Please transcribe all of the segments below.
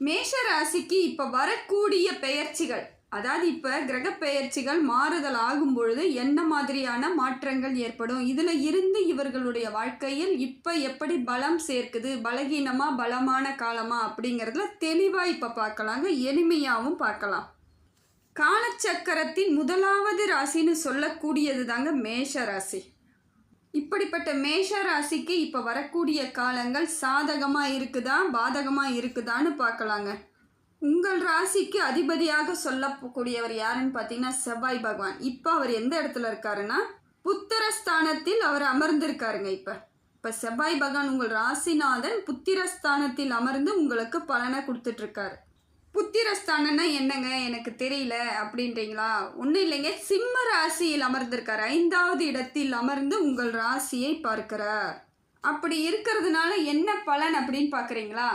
மேஷ ராசிக்கு இப்போ வரக்கூடிய பெயர்ச்சிகள், அதாவது இப்போ கிரக பெயர்ச்சிகள் மாறுதல் ஆகும் பொழுது என்ன மாதிரியான மாற்றங்கள் ஏற்படும், இதில் இருந்து இவர்களுடைய வாழ்க்கையில் இப்போ எப்படி பலம் சேர்க்குது, பலகீனமா பலமான காலமா அப்படிங்கிறதுல தெளிவாக இப்போ பார்க்கலாங்க. எளிமையாகவும் பார்க்கலாம். காலச்சக்கரத்தின் முதலாவது ராசின்னு சொல்லக்கூடியது தாங்க மேஷ ராசி. இப்படிப்பட்ட மேஷ ராசிக்கு இப்போ வரக்கூடிய காலங்கள் சாதகமாக இருக்குதா பாதகமாக இருக்குதான்னு பார்க்கலாங்க. உங்கள் ராசிக்கு அதிபதியாக சொல்லக்கூடியவர் யாருன்னு பார்த்தீங்கன்னா செவ்வாய் பகவான். இப்போ அவர் எந்த இடத்துல இருக்காருன்னா புத்திரஸ்தானத்தில் அவர் அமர்ந்திருக்காருங்க. இப்போ செவ்வாய் பகவான் உங்கள் ராசிநாதன் புத்திரஸ்தானத்தில் அமர்ந்து உங்களுக்கு பலனை கொடுத்துட்ருக்காரு. புத்திரஸ்தானம்னா என்னங்க எனக்கு தெரியல அப்படின்றீங்களா? ஒன்றும் இல்லைங்க, சிம்ம ராசியில் அமர்ந்திருக்கார். 5வது இடத்தில் அமர்ந்து உங்கள் ராசியை பார்க்கிறார். அப்படி இருக்கிறதுனால என்ன பலன் அப்படின்னு பார்க்குறீங்களா?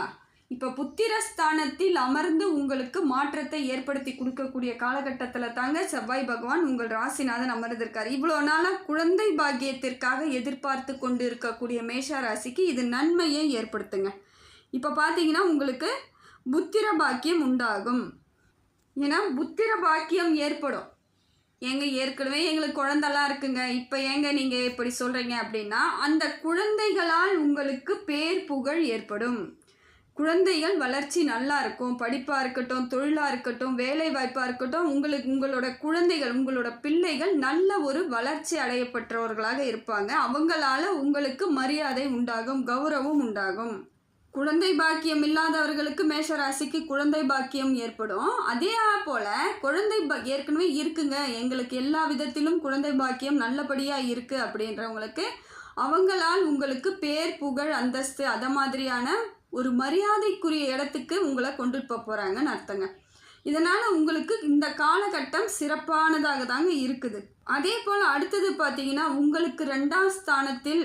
இப்போ புத்திரஸ்தானத்தில் அமர்ந்து உங்களுக்கு மாற்றத்தை ஏற்படுத்தி கொடுக்கக்கூடிய காலகட்டத்தில் தாங்க செவ்வாய் பகவான் உங்கள் ராசிநாதன் அமர்ந்திருக்கார். இவ்வளோ நாளாக குழந்தை பாக்கியத்திற்காக எதிர்பார்த்து கொண்டு இருக்கக்கூடிய மேஷ ராசிக்கு இது நன்மையை ஏற்படுத்துங்க. இப்போ பார்த்தீங்கன்னா உங்களுக்கு புத்திர பாக்கியம் உண்டாகும். ஏன்னா புத்திர பாக்கியம் ஏற்படும். ஏற்கனவே எங்களுக்கு குழந்தெல்லாம் இருக்குங்க, இப்போ நீங்கள் இப்படி சொல்கிறீங்க அப்படின்னா அந்த குழந்தைகளால் உங்களுக்கு பேர் புகழ் ஏற்படும். குழந்தைகள் வளர்ச்சி நல்லா இருக்கும். படிப்பாக இருக்கட்டும், தொழிலாக இருக்கட்டும், வேலை வாய்ப்பாக இருக்கட்டும், உங்களோட குழந்தைகள் உங்களோட பிள்ளைகள் நல்ல ஒரு வளர்ச்சி அடையப்பட்டவர்களாக இருப்பாங்க. அவங்களால உங்களுக்கு மரியாதை உண்டாகும், கௌரவம் உண்டாகும். குழந்தை பாக்கியம் இல்லாதவர்களுக்கு மேஷராசிக்கு குழந்தை பாக்கியம் ஏற்படும். அதே போல் குழந்தை ஏற்கனவே இருக்குங்க, எங்களுக்கு எல்லா விதத்திலும் குழந்தை பாக்கியம் நல்லபடியாக இருக்குது அப்படின்றவங்களுக்கு அவங்களால் உங்களுக்கு பேர் புகழ் அந்தஸ்து அதை மாதிரியான ஒரு மரியாதைக்குரிய இடத்துக்கு உங்களை கொண்டுட்டு போகிறாங்கன்னு அர்த்தங்க. இதனால் உங்களுக்கு இந்த காலகட்டம் சிறப்பானதாக தாங்க இருக்குது. அதே போல் அடுத்தது பார்த்தீங்கன்னா உங்களுக்கு 2ஆம் ஸ்தானத்தில்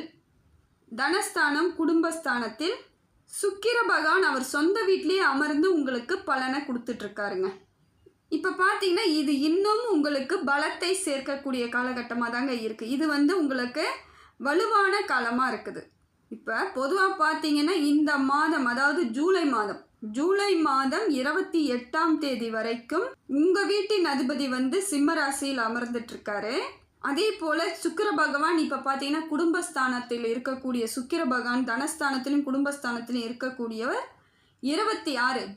தனஸ்தானம் குடும்பஸ்தானத்தில் சுக்கிர பகவான் அவர் சொந்த வீட்லேயே அமர்ந்து உங்களுக்கு பலனை கொடுத்துட்ருக்காருங்க. இப்போ பார்த்தீங்கன்னா இது இன்னும் உங்களுக்கு பலத்தை சேர்க்கக்கூடிய காலகட்டமாக தாங்க இருக்குது. இது உங்களுக்கு வலுவான காலமாக இருக்குது. இப்போ பொதுவாக பார்த்தீங்கன்னா இந்த மாதம், அதாவது ஜூலை மாதம் 28ஆம் தேதி வரைக்கும் உங்கள் வீட்டின் அதிபதி சிம்ம ராசியில் அமர்ந்துட்டுருக்காரு. அதே போல் சுக்கிர பகவான் இப்போ பார்த்தீங்கன்னா குடும்பஸ்தானத்தில் இருக்கக்கூடிய சுக்கிர பகவான் தனஸ்தானத்திலும் குடும்பஸ்தானத்திலும் இருக்கக்கூடியவர்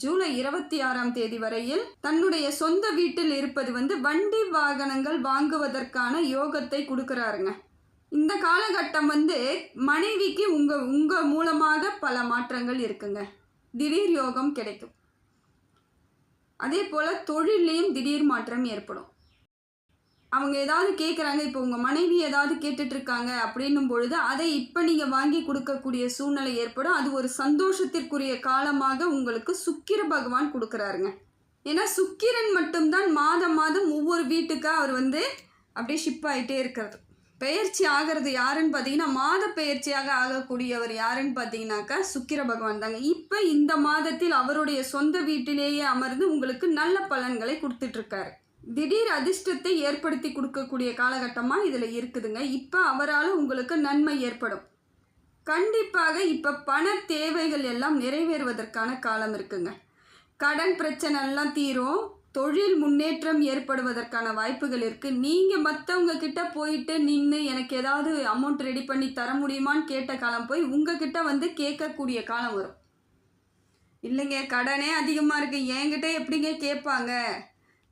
ஜூலை 26ஆம் தேதி வரையில் தன்னுடைய சொந்த வீட்டில் இருப்பது வண்டி வாகனங்கள் வாங்குவதற்கான யோகத்தை கொடுக்குறாருங்க. இந்த காலகட்டம் மனைவிக்கு உங்கள் மூலமாக பல மாற்றங்கள் இருக்குங்க. திடீர் யோகம் கிடைக்கும். அதே போல் தொழிலையும் திடீர் மாற்றம் ஏற்படும். அவங்க ஏதாவது கேட்குறாங்க, இப்போ உங்கள் மனைவி ஏதாவது கேட்டுட்ருக்காங்க அப்படின்னும் பொழுது அதை இப்போ நீங்கள் வாங்கி கொடுக்கக்கூடிய சூழ்நிலை ஏற்படும். அது ஒரு சந்தோஷத்திற்குரிய காலமாக உங்களுக்கு சுக்கிர பகவான் கொடுக்குறாருங்க. ஏன்னா சுக்கிரன் மட்டும்தான் மாதம் ஒவ்வொரு வீட்டுக்காக அவர் அப்படியே ஷிப் ஆகிட்டே இருக்கிறது. பெயர்ச்சி ஆகிறது யாருன்னு பார்த்தீங்கன்னா மாத பெயர்ச்சியாக ஆகக்கூடியவர் யாருன்னு பார்த்தீங்கன்னாக்கா சுக்கிர பகவான் தாங்க. இப்போ இந்த மாதத்தில் அவருடைய சொந்த வீட்டிலேயே அமர்ந்து உங்களுக்கு நல்ல பலன்களை கொடுத்துட்ருக்காரு. திடீர் அதிர்ஷ்டத்தை ஏற்படுத்தி கொடுக்கக்கூடிய காலகட்டமாக இதில் இருக்குதுங்க. இப்போ அவரால் உங்களுக்கு நன்மை ஏற்படும். கண்டிப்பாக இப்போ பண தேவைகள் எல்லாம் நிறைவேறுவதற்கான காலம் இருக்குங்க. கடன் பிரச்சனை எல்லாம் தீரும். தொழில் முன்னேற்றம் ஏற்படுவதற்கான வாய்ப்புகள் இருக்குது. நீங்கள் மற்றவங்க கிட்ட போயிட்டு நின்று எனக்கு ஏதாவது அமௌண்ட் ரெடி பண்ணி தர முடியுமான்னு கேட்ட காலம் போய் உங்ககிட்ட கேட்கக்கூடிய காலம் வரும். இல்லைங்க கடனே அதிகமாக இருக்குது, என்கிட்ட எப்படிங்க கேட்பாங்க,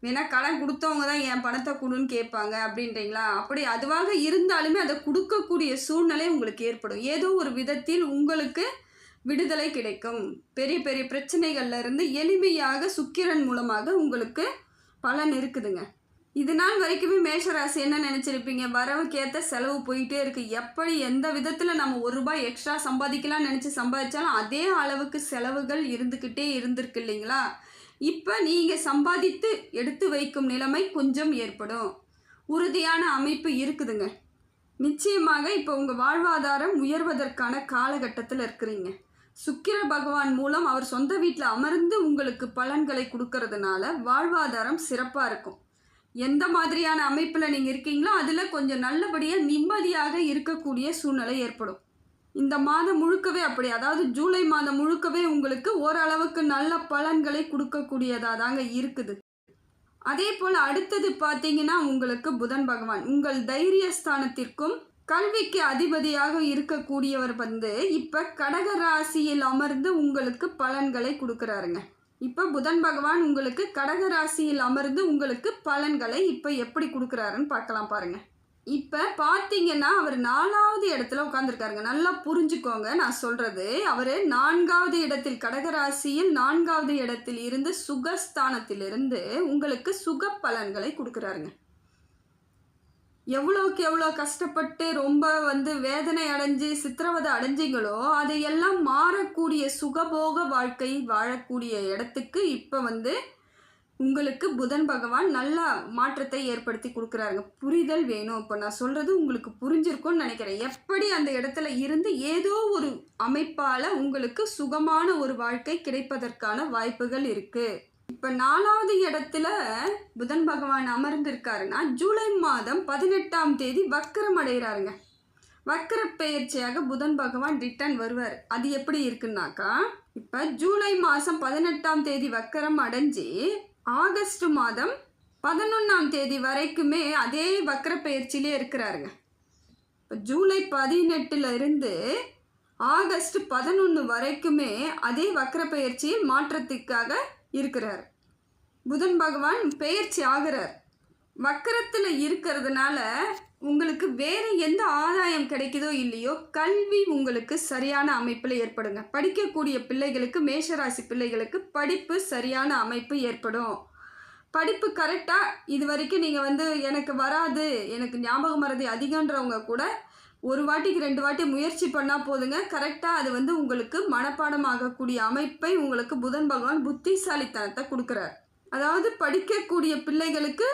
வேணா கடன் கொடுத்தவங்க தான் என் பணத்தை கொடுன்னு கேட்பாங்க அப்படின்றீங்களா? அப்படி அதுவாக இருந்தாலுமே அதை கொடுக்கக்கூடிய சூழ்நிலை உங்களுக்கு ஏற்படும். ஏதோ ஒரு விதத்தில் உங்களுக்கு விடுதலை கிடைக்கும். பெரிய பெரிய பிரச்சனைகள்லேருந்து எளிமையாக சுக்கிரன் மூலமாக உங்களுக்கு பலன் இருக்குதுங்க. இது நாள் வரைக்குமே மேஷராசி என்ன நினச்சிருப்பீங்க, வரவுக்கேற்ற செலவு போயிட்டே இருக்குது, எப்படி எந்த விதத்தில் நம்ம ₹1 எக்ஸ்ட்ரா சம்பாதிக்கலாம்னு நினச்சி சம்பாதிச்சாலும் அதே அளவுக்கு செலவுகள் இருந்துக்கிட்டே இருந்திருக்கு இல்லைங்களா? இப்போ நீங்கள் சம்பாதித்து எடுத்து வைக்கும் நிலைமை கொஞ்சம் ஏற்படும். உறுதியான அமைப்பு இருக்குதுங்க. நிச்சயமாக இப்போ உங்கள் வாழ்வாதாரம் உயர்வதற்கான காலகட்டத்தில் இருக்கிறீங்க. சுக்கிர பகவான் மூலம் அவர் சொந்த வீட்டில் அமர்ந்து உங்களுக்கு பலன்களை கொடுக்கறதுனால வாழ்வாதாரம் சிறப்பாக இருக்கும். எந்த மாதிரியான அமைப்பில் நீங்கள் இருக்கீங்களோ அதில் கொஞ்சம் நல்லபடியாக நிம்மதியாக இருக்கக்கூடிய சூழ்நிலை ஏற்படும். இந்த மாதம் முழுக்கவே அப்படி, அதாவது ஜூலை மாதம் முழுக்கவே உங்களுக்கு ஓரளவுக்கு நல்ல பலன்களை கொடுக்கக்கூடியதாக தாங்க இருக்குது. அதே போல் அடுத்தது பார்த்தீங்கன்னா உங்களுக்கு புதன் பகவான் உங்கள் தைரியஸ்தானத்திற்கும் கல்விக்கு அதிபதியாக இருக்கக்கூடியவர் வந்து இப்போ கடக ராசியில் அமர்ந்து உங்களுக்கு பலன்களை கொடுக்குறாருங்க. இப்போ புதன் பகவான் உங்களுக்கு கடக ராசியில் அமர்ந்து உங்களுக்கு பலன்களை இப்போ எப்படி கொடுக்குறாருன்னு பார்க்கலாம் பாருங்க. இப்போ பார்த்தீங்கன்னா அவர் 4வது இடத்துல உட்காந்துருக்காருங்க. நல்லா புரிஞ்சுக்கோங்க நான் சொல்கிறது. அவர் 4வது இடத்தில் கடகராசியில் 4வது இடத்தில் இருந்து சுகஸ்தானத்திலிருந்து உங்களுக்கு சுக பலன்களை கொடுக்குறாருங்க. எவ்வளோக்கு எவ்வளோ கஷ்டப்பட்டு ரொம்ப வந்து வேதனை அடைஞ்சு சித்திரவதை அடைஞ்சிங்களோ அதையெல்லாம் மாறக்கூடிய சுகபோக வாழ்க்கை வாழக்கூடிய இடத்துக்கு இப்போ வந்து உங்களுக்கு புதன் பகவான் நல்ல மாற்றத்தை ஏற்படுத்தி கொடுக்குறாருங்க. புரிதல் வேணும். இப்போ நான் சொல்கிறது உங்களுக்கு புரிஞ்சிருக்கும்னு நினைக்கிறேன். எப்படி அந்த இடத்துல இருந்து ஏதோ ஒரு அமைப்பால் உங்களுக்கு சுகமான ஒரு வாழ்க்கை கிடைப்பதற்கான வாய்ப்புகள் இருக்குது. இப்போ 4வது இடத்துல புதன் பகவான் அமர்ந்திருக்காருன்னா ஜூலை மாதம் 18ஆம் தேதி வக்கரம் அடைகிறாருங்க. வக்கர பெயர்ச்சியாக புதன் பகவான் ரிட்டர்ன் வருவார். அது எப்படி இருக்குன்னாக்கா, இப்போ ஜூலை மாதம் 18ஆம் தேதி வக்கரம் அடைஞ்சி ஆகஸ்ட் மாதம் 11ஆம் தேதி வரைக்குமே அதே வக்கர பெயர்ச்சியிலே இருக்கிறாருங்க. இப்போ ஜூலை 18ல் இருந்து ஆகஸ்ட் 11 வரைக்குமே அதே வக்கர பெயர்ச்சியில் மாற்றத்துக்காக இருக்கிறார். புதன் பகவான் பெயர்ச்சி ஆகிறார். வக்கரத்தில் இருக்கிறதுனால உங்களுக்கு வேறு எந்த ஆதாயம் கிடைக்குதோ இல்லையோ கல்வி உங்களுக்கு சரியான அமைப்பில் ஏற்படுங்க. படிக்கக்கூடிய பிள்ளைகளுக்கு, மேஷராசி பிள்ளைகளுக்கு படிப்பு சரியான அமைப்பு ஏற்படும். படிப்பு கரெக்டாக இது வரைக்கும் நீங்கள் வந்து எனக்கு வராது, எனக்கு ஞாபகம் மறதி அதிகன்றவங்க கூட ஒரு வாட்டிக்கு 2 வாட்டி முயற்சி பண்ணால் போதுங்க. கரெக்டாக அது வந்து உங்களுக்கு மனப்பாடம் ஆகக்கூடிய அமைப்பை உங்களுக்கு புதன் பகவான் புத்திசாலித்தனத்தை கொடுக்குறார். அதாவது படிக்கக்கூடிய பிள்ளைகளுக்கு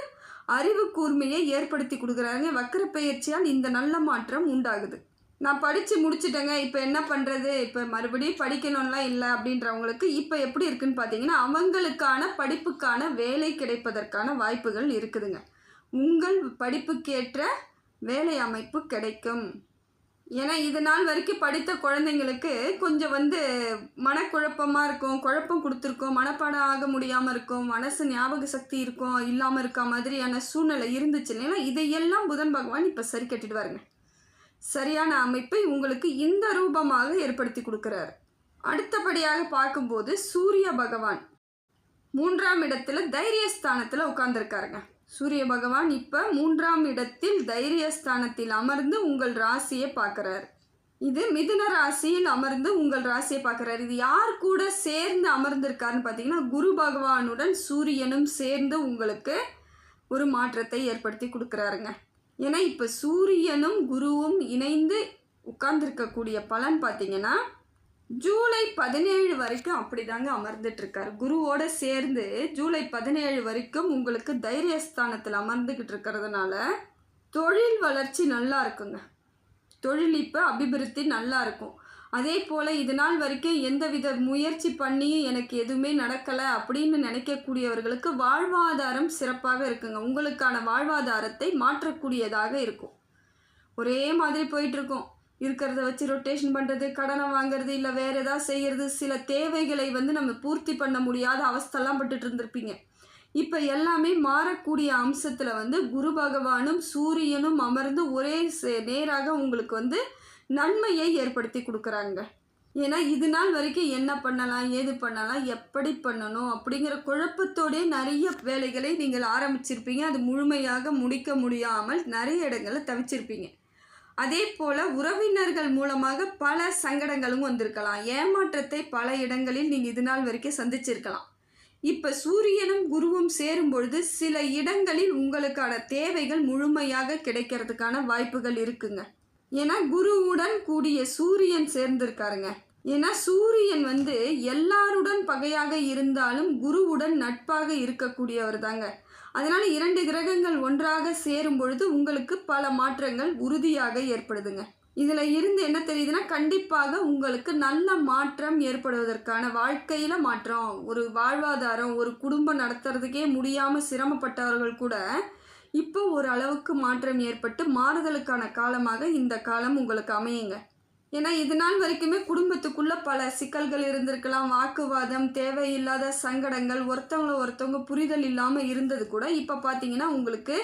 அறிவு கூர்மையை ஏற்படுத்தி கொடுக்குறாருங்க. வக்கர பெயர்ச்சியால் இந்த நல்ல மாற்றம் உண்டாகுது. நான் படித்து முடிச்சிட்டேங்க, இப்போ என்ன பண்ணுறது, இப்போ மறுபடியும் படிக்கணும்லாம் இல்லை அப்படின்றவங்களுக்கு இப்போ எப்படி இருக்குன்னு பார்த்தீங்கன்னா அவங்களுக்கான படிப்புக்கான வேலை கிடைப்பதற்கான வாய்ப்புகள் இருக்குதுங்க. உங்கள் படிப்புக்கேற்ற வேலை அமைப்பு கிடைக்கும். ஏன்னா இது நாள் வரைக்கும் படித்த குழந்தைங்களுக்கு கொஞ்சம் வந்து மனக்குழப்பமாக இருக்கும், குழப்பம் கொடுத்துருக்கோம், மனப்பாடம் ஆக முடியாமல் இருக்கும், மனசு ஞாபக சக்தி இருக்கும் இல்லாமல் இருக்க மாதிரியான சூழ்நிலை இருந்துச்சுன்னா இதையெல்லாம் புதன் பகவான் இப்போ சரி கட்டிடுவாருங்க. சரியான அமைப்பை உங்களுக்கு இந்த ரூபமாக ஏற்படுத்தி கொடுக்குறாரு. அடுத்தபடியாக பார்க்கும்போது சூரிய பகவான் 3ஆம் இடத்துல தைரியஸ்தானத்தில் உட்கார்ந்துருக்காருங்க. சூரிய பகவான் இப்போ 3ஆம் இடத்தில் தைரியஸ்தானத்தில் அமர்ந்து உங்கள் ராசியை பார்க்குறாரு. இது மிதுன ராசியில் அமர்ந்து உங்கள் ராசியை பார்க்குறாரு. இது யார் கூட சேர்ந்து அமர்ந்திருக்காருன்னு பார்த்தீங்கன்னா குரு பகவானுடன் சூரியனும் சேர்ந்து உங்களுக்கு ஒரு மாற்றத்தை ஏற்படுத்தி கொடுக்குறாருங்க. ஏன்னா இப்போ சூரியனும் குருவும் இணைந்து உட்கார்ந்துருக்கக்கூடிய பலன் பார்த்தீங்கன்னா ஜூலை 17 வரைக்கும் அப்படி தாங்க அமர்ந்துட்டுருக்காரு. குருவோடு சேர்ந்து ஜூலை 17 வரைக்கும் உங்களுக்கு தைரியஸ்தானத்தில் அமர்ந்துக்கிட்டு இருக்கிறதுனால தொழில் வளர்ச்சி நல்லா இருக்குங்க. தொழில் இப்போ அபிவிருத்தி நல்லா இருக்கும். அதே போல் இது நாள் வரைக்கும் எந்தவித முயற்சி பண்ணியும் எனக்கு எதுவுமே நடக்கலை அப்படின்னு நினைக்கக்கூடியவர்களுக்கு வாழ்வாதாரம் சிறப்பாக இருக்குங்க. உங்களுக்கான வாழ்வாதாரத்தை மாற்றக்கூடியதாக இருக்கும். ஒரே மாதிரி போயிட்டுருக்கோம். இருக்கிறத வச்சு ரொட்டேஷன் பண்ணுறது, கடனை வாங்கிறது, இல்லை வேறு ஏதாவது செய்கிறது, சில தேவைகளை வந்து நம்ம பூர்த்தி பண்ண முடியாத அவஸ்தெல்லாம் பட்டுட்டு இருந்திருப்பீங்க. இப்போ எல்லாமே மாறக்கூடிய அம்சத்தில் வந்து குரு பகவானும் சூரியனும் அமர்ந்து ஒரே நேராக உங்களுக்கு வந்து நன்மையை ஏற்படுத்தி கொடுக்குறாங்க. ஏன்னா இது நாள் வரைக்கும் என்ன பண்ணலாம், ஏது பண்ணலாம், எப்படி பண்ணணும் அப்படிங்கிற குழப்பத்தோடே நிறைய வேலைகளை நீங்கள் ஆரம்பிச்சிருப்பீங்க. அது முழுமையாக முடிக்க முடியாமல் நிறைய இடங்களில் தவிச்சிருப்பீங்க. அதே போல் உறவினர்கள் மூலமாக பல சங்கடங்களும் வந்திருக்கலாம். ஏமாற்றத்தை பல இடங்களில் நீங்கள் இது நாள் வரைக்கும் சந்திச்சிருக்கலாம். இப்போ சூரியனும் குருவும் சேரும் பொழுது சில இடங்களில் உங்களுக்கான தேவைகள் முழுமையாக கிடைக்கிறதுக்கான வாய்ப்புகள் இருக்குங்க. ஏன்னா குருவுடன் கூடிய சூரியன் சேர்ந்திருக்காருங்க. ஏன்னா சூரியன் வந்து எல்லாருடன் பகையாக இருந்தாலும் குருவுடன் நட்பாக இருக்கக்கூடியவர் தாங்க. அதனால் 2 கிரகங்கள் ஒன்றாக சேரும் பொழுது உங்களுக்கு பல மாற்றங்கள் உறுதியாக ஏற்படுதுங்க. இதில் இருந்து என்ன தெரியுதுன்னா கண்டிப்பாக உங்களுக்கு நல்ல மாற்றம் ஏற்படுவதற்கான வாழ்க்கையில் மாற்றம், ஒரு வாழ்வாதாரம், ஒரு குடும்பம் நடத்துறதுக்கே முடியாமல் சிரமப்பட்டவர்கள் கூட இப்போ ஒரு அளவுக்கு மாற்றம் ஏற்பட்டு மாறுதலுக்கான காலமாக இந்த காலம் உங்களுக்கு அமையுங்க. ஏன்னா இது நாள் வரைக்குமே குடும்பத்துக்குள்ளே பல சிக்கல்கள் இருந்திருக்கலாம், வாக்குவாதம், தேவையில்லாத சங்கடங்கள், ஒருத்தவங்க புரிதல் இல்லாமல் இருந்தது கூட இப்போ பார்த்தீங்கன்னா உங்களுக்கு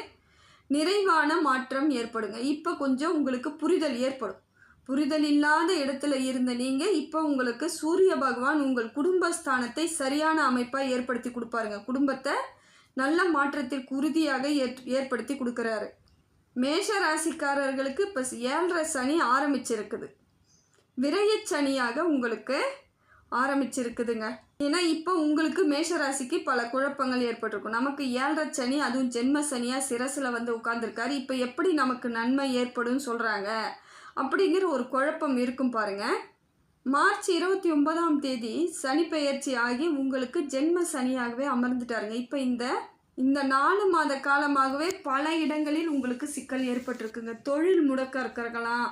நிறைவான மாற்றம் ஏற்படுங்க. இப்போ கொஞ்சம் உங்களுக்கு புரிதல் ஏற்படும். புரிதல் இல்லாத இடத்துல இருந்த நீங்கள் இப்போ உங்களுக்கு சூரிய பகவான் உங்கள் குடும்பஸ்தானத்தை சரியான அமைப்பாக ஏற்படுத்தி கொடுப்பாருங்க. குடும்பத்தை நல்ல மாற்றத்திற்கு உறுதியாக ஏற்படுத்தி கொடுக்குறாரு. மேஷ ராசிக்காரர்களுக்கு இப்போ 7.5 சனி ஆரம்பிச்சிருக்குது. விரயச்சனியாக உங்களுக்கு ஆரம்பிச்சிருக்குதுங்க. ஏன்னா இப்போ உங்களுக்கு மேஷராசிக்கு பல குழப்பங்கள் ஏற்பட்டிருக்கும். நமக்கு 7.5 சனி, அதுவும் ஜென்ம சனியாக சிரசில் வந்து உட்காந்துருக்காரு. இப்போ எப்படி நமக்கு நன்மை ஏற்படும் சொல்கிறாங்க அப்படிங்கிற ஒரு குழப்பம் இருக்கும் பாருங்க. மார்ச் 29ஆம் தேதி சனி பெயர்ச்சி ஆகி உங்களுக்கு ஜென்ம சனியாகவே அமர்ந்துட்டாருங்க. இப்போ இந்த 4 மாத காலமாகவே பல இடங்களில் உங்களுக்கு சிக்கல் ஏற்பட்டிருக்குங்க. தொழில் முடக்கம் இருக்கலாம்,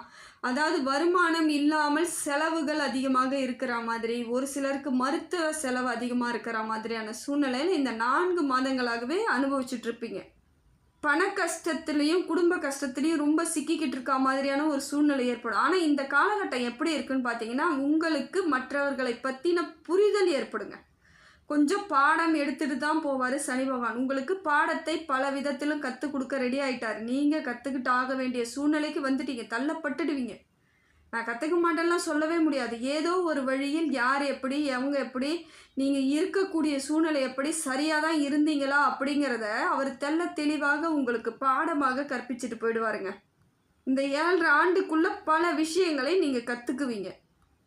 அதாவது வருமானம் இல்லாமல் செலவுகள் அதிகமாக இருக்கிற மாதிரி, ஒரு சிலருக்கு மருத்துவ செலவு அதிகமாக இருக்கிற மாதிரியான சூழ்நிலையில் இந்த 4 மாதங்களாகவே அனுபவிச்சுட்ருப்பீங்க. பண கஷ்டத்துலேயும் குடும்ப கஷ்டத்துலேயும் ரொம்ப சிக்கிக்கிட்டு இருக்க மாதிரியான ஒரு சூழ்நிலை ஏற்படும். ஆனால் இந்த காலகட்டம் எப்படி இருக்குன்னு பார்த்தீங்கன்னா, உங்களுக்கு மற்றவர்களை பற்றின புரிதல் ஏற்படுங்க. கொஞ்சம் பாடம் எடுத்துகிட்டு தான் போவார் சனி பகவான். உங்களுக்கு பாடத்தை பல விதத்திலும் கற்றுக் கொடுக்க ரெடி ஆகிட்டார். நீங்கள் கற்றுக்கிட்டு ஆக வேண்டிய சூழ்நிலைக்கு வந்துட்டீங்க, தள்ளப்பட்டுடுவீங்க. நான் கற்றுக்க மாட்டேன்லாம் சொல்லவே முடியாது. ஏதோ ஒரு வழியில் யார் எப்படி, அவங்க எப்படி, நீங்கள் இருக்கக்கூடிய சூழ்நிலை எப்படி, சரியாக தான் இருந்தீங்களா அப்படிங்கிறத அவர் தெளிவாக உங்களுக்கு பாடமாக கற்பிச்சுட்டு போயிடுவாருங்க. இந்த 7.5 ஆண்டுக்குள்ளே பல விஷயங்களை நீங்கள் கற்றுக்குவீங்க.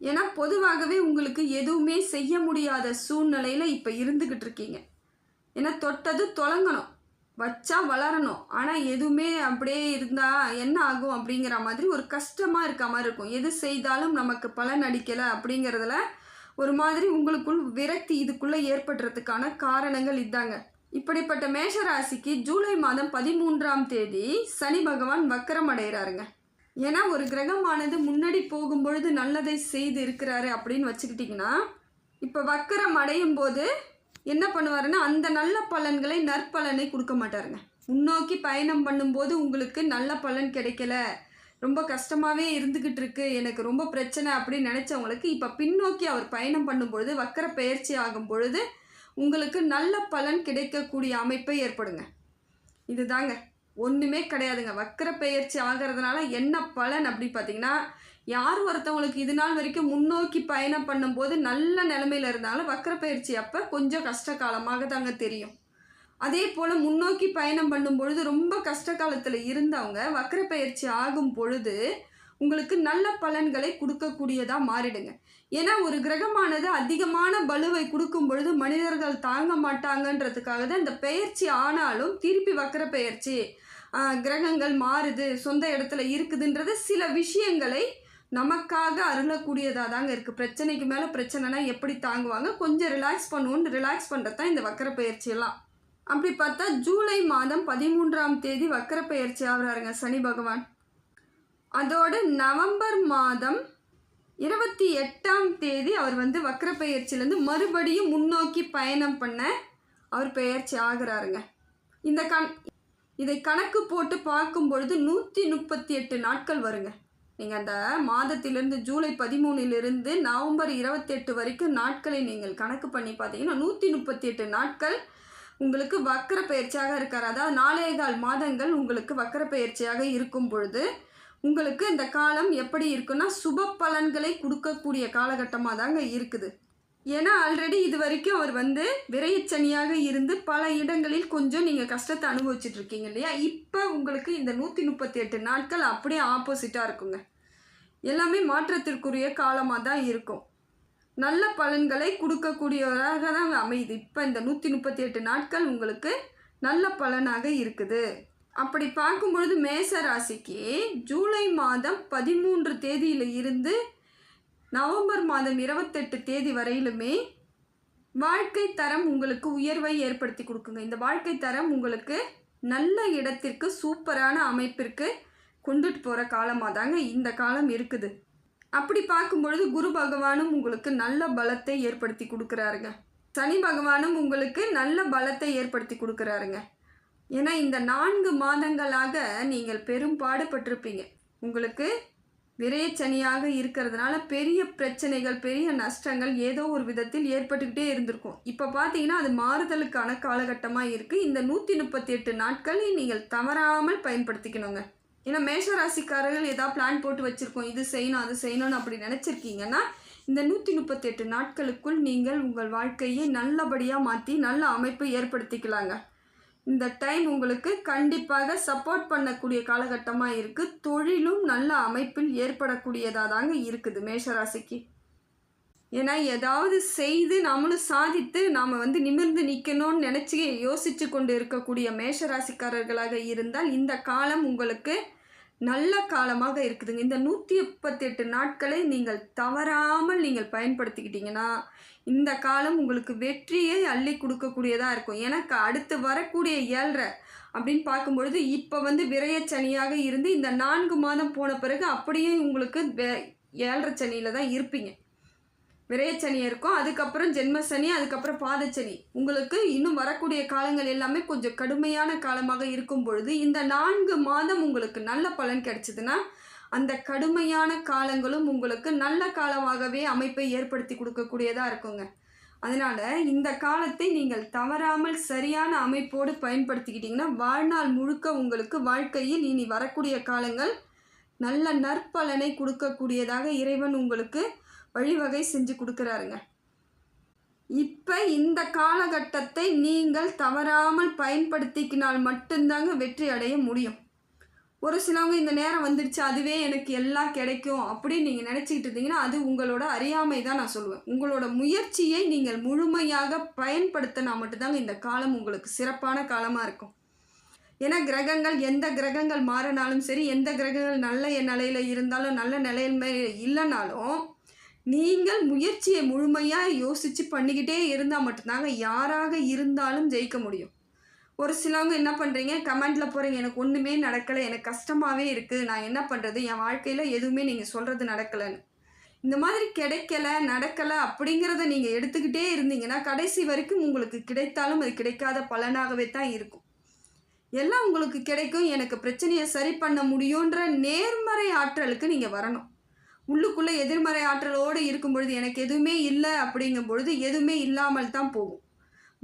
ஏன்னா பொதுவாகவே உங்களுக்கு எதுவுமே செய்ய முடியாத சூழ்நிலையில் இப்போ இருந்துக்கிட்டு இருக்கீங்க. ஏன்னா தொட்டது தொடங்கணும், வச்சா வளரணும், ஆனால் எதுவுமே அப்படியே இருந்தால் என்ன ஆகும் அப்படிங்கிற மாதிரி ஒரு கஷ்டமாக இருக்க மாதிரி இருக்கும். எது செய்தாலும் நமக்கு பலன் அடிக்கலை அப்படிங்கிறதுல ஒரு மாதிரி உங்களுக்குள் விரக்தி இதுக்குள்ளே ஏற்படுறதுக்கான காரணங்கள் இதாங்க. இப்படிப்பட்ட மேஷராசிக்கு ஜூலை மாதம் 13ஆம் தேதி சனி பகவான் வக்கரம் அடைகிறாருங்க. ஏன்னா ஒரு கிரகமானது முன்னாடி போகும்பொழுது நல்லதை செய்து இருக்கிறாரு அப்படின்னு வச்சுக்கிட்டிங்கன்னா, இப்போ வக்கரம் அடையும் போது என்ன பண்ணுவாருன்னா, அந்த நல்ல பலன்களை நற்பலனை கொடுக்க மாட்டாருங்க. முன்னோக்கி பயணம் பண்ணும்போது உங்களுக்கு நல்ல பலன் கிடைக்கல, ரொம்ப கஷ்டமாகவே இருந்துக்கிட்டு இருக்கு, எனக்கு ரொம்ப பிரச்சனை அப்படின்னு நினச்சவங்களுக்கு இப்போ பின்னோக்கி அவர் பயணம் பண்ணும்பொழுது, வக்கர பெயர்ச்சி ஆகும் பொழுது உங்களுக்கு நல்ல பலன் கிடைக்கக்கூடிய அமைப்பை ஏற்படுங்க. இதுதாங்க, ஒன்றுமே கிடையாதுங்க. வக்கர பெயர்ச்சி ஆகிறதுனால என்ன பலன் அப்படி பார்த்தீங்கன்னா, யார் ஒருத்தவங்களுக்கு இது நாள் வரைக்கும் முன்னோக்கி பயணம் பண்ணும்போது நல்ல நிலைமையில் இருந்தாலும் வக்கர பயிற்சி அப்போ கொஞ்சம் கஷ்ட காலமாக தாங்க தெரியும். அதே போல் முன்னோக்கி பயணம் பண்ணும் பொழுது ரொம்ப கஷ்ட காலத்தில் இருந்தவங்க வக்கர பயிற்சி ஆகும் பொழுது உங்களுக்கு நல்ல பலன்களை கொடுக்கக்கூடியதாக மாறிடுங்க. ஏன்னா ஒரு கிரகமானது அதிகமான பலுவை கொடுக்கும் பொழுது மனிதர்கள் தாங்க மாட்டாங்கன்றதுக்காக தான் இந்த பெயர்ச்சி ஆனாலும் திருப்பி வக்கர பெயர்ச்சி கிரகங்கள் மாறுது, சொந்த இடத்துல இருக்குதுன்றது சில விஷயங்களை நமக்காக அருளக்கூடியதாக தாங்க இருக்குது. பிரச்சனைக்கு மேலே பிரச்சனைனா எப்படி தாங்குவாங்க, கொஞ்சம் ரிலாக்ஸ் பண்ணுவோன்னு ரிலாக்ஸ் பண்ணுறது தான் இந்த வக்கர பயிற்சியெல்லாம். அப்படி பார்த்தா ஜூலை மாதம் 13ஆம் தேதி வக்கர பயிற்சி ஆகிறாருங்க சனி பகவான். அதோடு நவம்பர் மாதம் 28ஆம் தேதி அவர் வந்து வக்கர பயிற்சியிலேருந்து மறுபடியும் முன்னோக்கி பயணம் பண்ண அவர் பெயர்ச்சி ஆகிறாருங்க. இதை கணக்கு போட்டு பார்க்கும் பொழுது 138 நாட்கள் வருங்க. நீங்கள் அந்த மாதத்திலிருந்து ஜூலை 13லிருந்து நவம்பர் 28 வரைக்கும் நாட்களை நீங்கள் கணக்கு பண்ணி பார்த்தீங்கன்னா 138 நாட்கள் உங்களுக்கு வக்கர பயிற்சியாக இருக்கார். அதாவது 4.25 மாதங்கள் உங்களுக்கு வக்கர பயிற்சியாக இருக்கும் பொழுது உங்களுக்கு இந்த காலம் எப்படி இருக்குன்னா சுப பலன்களை கொடுக்கக்கூடிய காலகட்டமாக தாங்க இருக்குது. ஏன்னா ஆல்ரெடி இது வரைக்கும் அவர் வந்து விரயச்சனியாக இருந்து பல இடங்களில் கொஞ்சம் நீங்கள் கஷ்டத்தை அனுபவிச்சுட்டு இருக்கீங்க இல்லையா. இப்போ உங்களுக்கு இந்த 138 நாட்கள் அப்படியே ஆப்போசிட்டாக இருக்குங்க. எல்லாமே மாற்றத்திற்குரிய காலமாக தான் இருக்கும். நல்ல பலன்களை கொடுக்கக்கூடியவராக தான் அமையுது. இப்போ இந்த 138 நாட்கள் உங்களுக்கு நல்ல பலனாக இருக்குது. அப்படி பார்க்கும்பொழுது மேச ராசிக்கு ஜூலை மாதம் 13 தேதியில் இருந்து நவம்பர் மாதம் 28 தேதி வரையிலுமே வாழ்க்கை தரம் உங்களுக்கு உயர்வை ஏற்படுத்தி கொடுக்குங்க. இந்த வாழ்க்கை தரம் உங்களுக்கு நல்ல இடத்திற்கு சூப்பரான அமைப்பிற்கு கொண்டுட்டு போகிற காலமாக தாங்க இந்த காலம் இருக்குது. அப்படி பார்க்கும்பொழுது குரு பகவானும் உங்களுக்கு நல்ல பலத்தை ஏற்படுத்தி கொடுக்குறாருங்க. சனி பகவானும் உங்களுக்கு நல்ல பலத்தை ஏற்படுத்தி கொடுக்குறாருங்க. ஏன்னா இந்த 4 மாதங்களாக நீங்கள் பெரும் பாடுபட்டிருப்பீங்க. உங்களுக்கு விரயச்சனியாக இருக்கிறதுனால பெரிய பிரச்சனைகள், பெரிய நஷ்டங்கள் ஏதோ ஒரு விதத்தில் ஏற்பட்டுக்கிட்டே இருந்திருக்கும். இப்போ பார்த்தீங்கன்னா அது மாறுதலுக்கான காலகட்டமாக இருக்குது. இந்த 138 நாட்களை நீங்கள் தவறாமல் பயன்படுத்திக்கணுங்க. ஏன்னா மேஷராசிக்காரர்கள் ஏதாவது பிளான் போட்டு வச்சுருக்கோம், இது செய்யணும் அது செய்யணும்னு அப்படி நினச்சிருக்கீங்கன்னா இந்த 138 நாட்களுக்குள் நீங்கள் உங்கள் வாழ்க்கையை நல்லபடியாக மாற்றி நல்ல அமைப்பை ஏற்படுத்திக்கலாங்க. இந்த டைம் உங்களுக்கு கண்டிப்பாக சப்போர்ட் பண்ணக்கூடிய காலகட்டமாக இருக்குது. தொழிலும் நல்ல அமைப்பில் ஏற்படக்கூடியதாக தாங்க இருக்குது மேஷராசிக்கு. ஏன்னா ஏதாவது செய்து நம்மளும் சாதித்து நாம் நிமிர்ந்து நிற்கணும்னு நினச்சி யோசித்து கொண்டு இருக்கக்கூடிய மேஷராசிக்காரர்களாக இருந்தால் இந்த காலம் உங்களுக்கு நல்ல காலமாக இருக்குதுங்க. இந்த 138 நாட்களை நீங்கள் தவறாமல் நீங்கள் பயன்படுத்திக்கிட்டிங்கன்னா இந்த காலம் உங்களுக்கு வெற்றியை அள்ளி கொடுக்கக்கூடியதாக இருக்கும். எனக்கு அடுத்து வரக்கூடிய 7.5 அப்படின்னு பார்க்கும்பொழுது இப்போ விரயச்சனியாக இருந்து இந்த 4 மாதம் போன பிறகு அப்படியே உங்களுக்கு 7.5 சனியில் தான் இருப்பீங்க. விரயச்சனி இருக்கும், அதுக்கப்புறம் ஜென்மசனி, அதுக்கப்புறம் பாதச்சனி. உங்களுக்கு இன்னும் வரக்கூடிய காலங்கள் எல்லாமே கொஞ்சம் கடுமையான காலமாக இருக்கும் பொழுது இந்த 4 மாதம் உங்களுக்கு நல்ல பலன் கிடைச்சிதுன்னா அந்த கடுமையான காலங்களும் உங்களுக்கு நல்ல காலமாகவே அமைப்பை ஏற்படுத்தி கொடுக்கக்கூடியதாக இருக்குங்க. அதனால் இந்த காலத்தை நீங்கள் தவறாமல் சரியான அமைப்போடு பயன்படுத்திக்கிட்டிங்கன்னா வாழ்நாள் முழுக்க உங்களுக்கு வாழ்க்கையில் இனி வரக்கூடிய காலங்கள் நல்ல நற்பலனை கொடுக்கக்கூடியதாக இறைவன் உங்களுக்கு வழிவகை செஞ்சு கொடுக்குறாருங்க. இப்போ இந்த காலகட்டத்தை நீங்கள் தவறாமல் பயன்படுத்திக்கினால் மட்டும்தாங்க வெற்றி அடைய முடியும். ஒரு சிலவங்க இந்த நேரம் வந்துடுச்சு அதுவே எனக்கு எல்லாம் கிடைக்கும் அப்படின்னு நீங்கள் நினச்சிக்கிட்டு இருந்தீங்கன்னா அது உங்களோட அறியாமை தான் நான் சொல்லுவேன். உங்களோட முயற்சியை நீங்கள் முழுமையாக பயன்படுத்தினா மட்டும்தாங்க இந்த காலம் உங்களுக்கு சிறப்பான காலமாக இருக்கும். ஏன்னா கிரகங்கள் எந்த கிரகங்கள் மாறினாலும் சரி, எந்த கிரகங்கள் நல்ல நிலையில் இருந்தாலும் நல்ல நிலையில இல்லைனாலும் நீங்கள் முயற்சியை முழுமையாக யோசித்து பண்ணிக்கிட்டே இருந்தால் மட்டும்தாங்க யாராக இருந்தாலும் ஜெயிக்க முடியும். ஒரு சிலவங்க என்ன பண்ணுறீங்க, கமெண்டில் போகிறீங்க எனக்கு ஒன்றுமே நடக்கலை, எனக்கு கஷ்டமாகவே இருக்குது, நான் என்ன பண்ணுறது, என் வாழ்க்கையில் எதுவுமே நீங்கள் சொல்கிறது நடக்கலைன்னு. இந்த மாதிரி கிடைக்கல நடக்கலை அப்படிங்கிறத நீங்கள் எடுத்துக்கிட்டே இருந்தீங்கன்னா கடைசி வரைக்கும் உங்களுக்கு கிடைத்தாலும் அது கிடைக்காத பலனாகவே தான் இருக்கும். எல்லாம் உங்களுக்கு கிடைக்கும், எனக்கு பிரச்சனையை சரி பண்ண முடியுன்ற நேர்மறை ஆற்றலுக்கு நீங்கள் வரணும். உள்ளுக்குள்ளே எதிர்மறை ஆற்றலோடு இருக்கும் பொழுது எனக்கு எதுவுமே இல்லை அப்படிங்கும் பொழுது எதுவுமே இல்லாமல் தான் போகும்.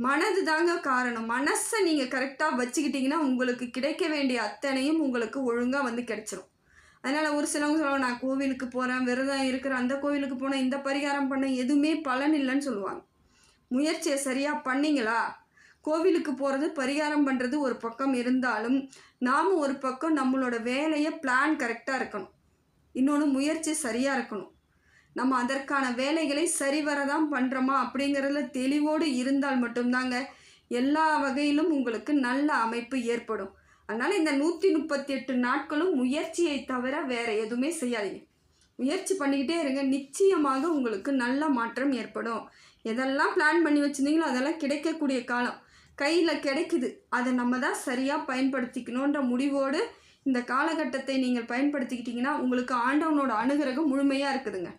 மனது தாங்க காரணம். மனசை நீங்கள் கரெக்டாக வச்சுக்கிட்டிங்கன்னா உங்களுக்கு கிடைக்க வேண்டிய அத்தனையும் உங்களுக்கு ஒழுங்காக கிடைச்சிரும். அதனால் ஒரு சிலவங்க சொல்லுவாங்க நான் கோவிலுக்கு போகிறேன், விரதம் இருக்கிறேன், அந்த கோவிலுக்கு போனேன், இந்த பரிகாரம் பண்ணேன், எதுவுமே பலன் இல்லைன்னு சொல்லுவாங்க. முயற்சியை சரியாக பண்ணிங்களா? கோவிலுக்கு போகிறது பரிகாரம் பண்ணுறது ஒரு பக்கம் இருந்தாலும் நாம் ஒரு பக்கம் நம்மளோட வேலையை பிளான் கரெக்டாக இருக்கணும். இன்னொன்று முயற்சி சரியாக இருக்கணும். நம்ம அதற்கான வேலைகளை சரிவரதான் பண்ணுறோமா அப்படிங்கிறதுல தெளிவோடு இருந்தால் மட்டும்தாங்க எல்லா வகையிலும் உங்களுக்கு நல்ல அமைப்பு ஏற்படும். அதனால் இந்த 138 நாட்களும் முயற்சியை தவிர வேறு எதுவுமே செய்யாதீங்க. முயற்சி பண்ணிக்கிட்டே இருங்க, நிச்சயமாக உங்களுக்கு நல்ல மாற்றம் ஏற்படும். எதெல்லாம் பிளான் பண்ணி வச்சுருந்தீங்களோ அதெல்லாம் கிடைக்கக்கூடிய காலம் கையில் கிடைக்குது. அதை நம்ம தான் சரியாக பயன்படுத்திக்கணுன்ற முடிவோடு இந்த காலகட்டத்தை நீங்கள் பயன்படுத்திக்கிட்டிங்கன்னா உங்களுக்கு ஆண்டவனோட அனுகிரகம் முழுமையாக இருக்குதுங்க.